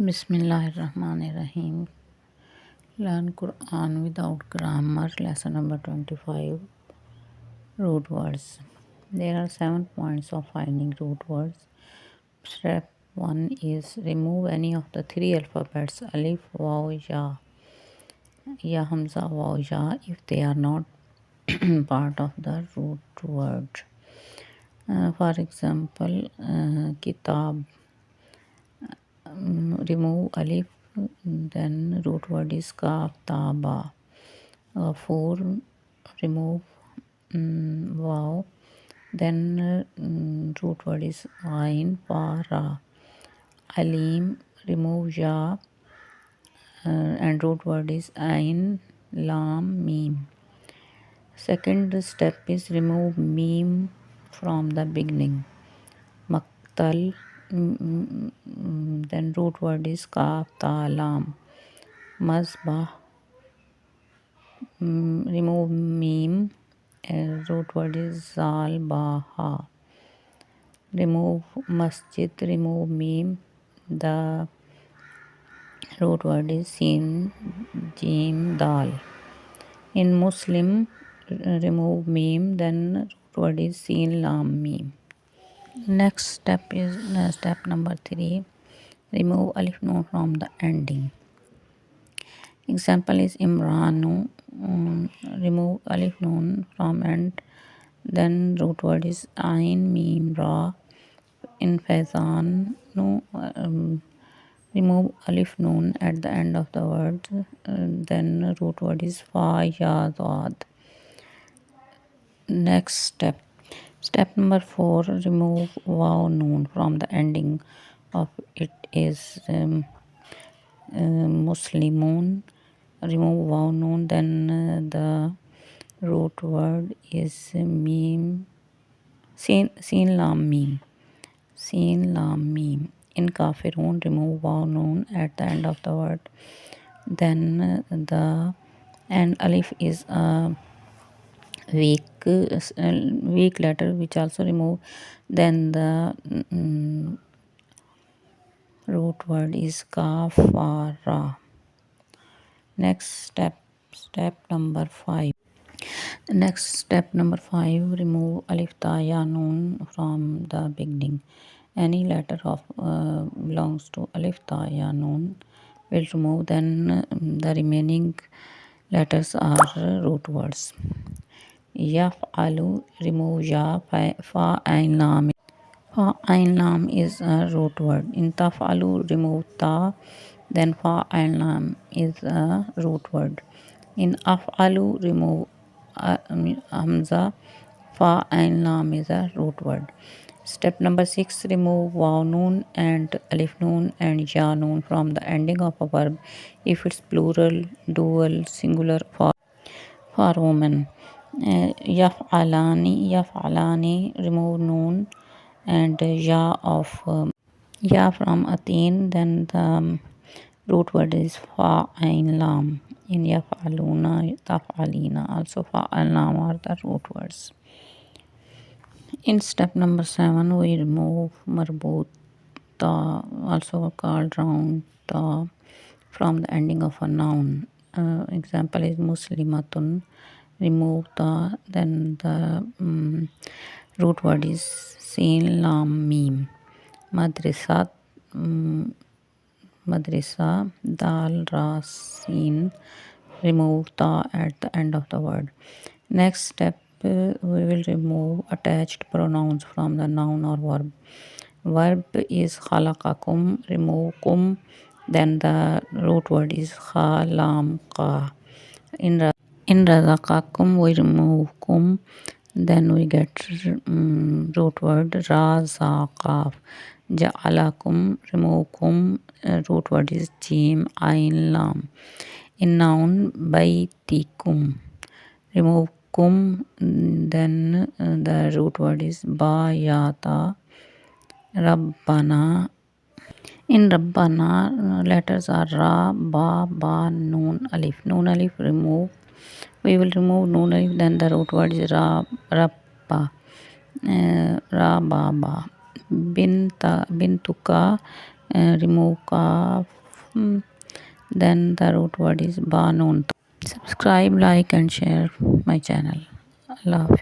بسم اللہ الرحمن الرحیم. Learn Quran without grammar. Lesson number 25. Root words. There are 7 points of finding root words. Step 1 is remove any of the 3 alphabets alif, waw, ya, hamza, waw, ya if they are not part of the root word. For example, kitab. Remove alif, then root word is kaf, ta, ba. Ghafur, remove wow, then root word is ain, fa, ra. Alim, remove ya, and root word is ain, lam, mim. Second step is remove mim from the beginning. Maktal, then root word is kaf, ta, lam. Mazbah, remove mim, root word is zal, ba, ha. Remove masjid, remove mim, the root word is sin, jim, dal. In Muslim, remove mim, then root word is sin, lam, mim. Next step is step number 3. Remove alif nun from the ending. Example is Imranu. Remove alif nun from end. Then root word is ain, mim, ra. In Faizan, remove alif nun at the end of the word. Then root word is fa, ya, dad. Next step. Step number 4, remove waw noon from the ending of it is Muslimun. Remove waw noon, then the root word is mim, sin, lam, mim. Sin, lam, mim. In Kafirun, remove waw noon at the end of the word. Then the and alif is a weak letter which also remove. Then the root word is kafara. Next step number 5. Next step number 5, remove alif, ta, ya, noon from the beginning. Any letter of belongs to alif, ta, ya, noon will remove. Then the remaining letters are root words. Yaf'alu, remove ya, fa, ain, lam. Fa, ain, lam is a root word. In taf'alu, remove ta, then fa, ain, lam is a root word. In af'alu, remove hamza, fa, ain, lam is a root word. Step number 6, remove waw noon and alif noon and ya noon from the ending of a verb if it's plural, dual, singular, for women. Yaf'alani, remove noon and ya of ya from atin, then the root word is fa, ain, lam. In yaf'aluna, taf'alina, also fa and lam are the root words. In step number 7, we remove marbut ta, also called round ta, from the ending of a noun. Example is muslimatun. Remove ta, then the root word is sin, lam, mim. Madrasa, dal, ra, sin. Remove ta at the end of the word. Next step, we will remove attached pronouns from the noun or verb. Verb is khalaqakum, remove kum, then the root word is kha, lam, ka. In razaqakum, we remove kum, then we get root word ra, za, qaf. Ja'alakum, remove kum, root word is jim, ain, lam. In noun, baitikum, remove kum, then the root word is ba, ya, ta. Rabbana. In Rabbana, letters are ra, ba, noon, alif. Noon, alif, remove. We will remove noon, alif, then the root word is ra, rabba. Ra, ba. Bintuka, remove kaf, then the root word is ba noon. Subscribe, like and share my channel. Allah Hafiz.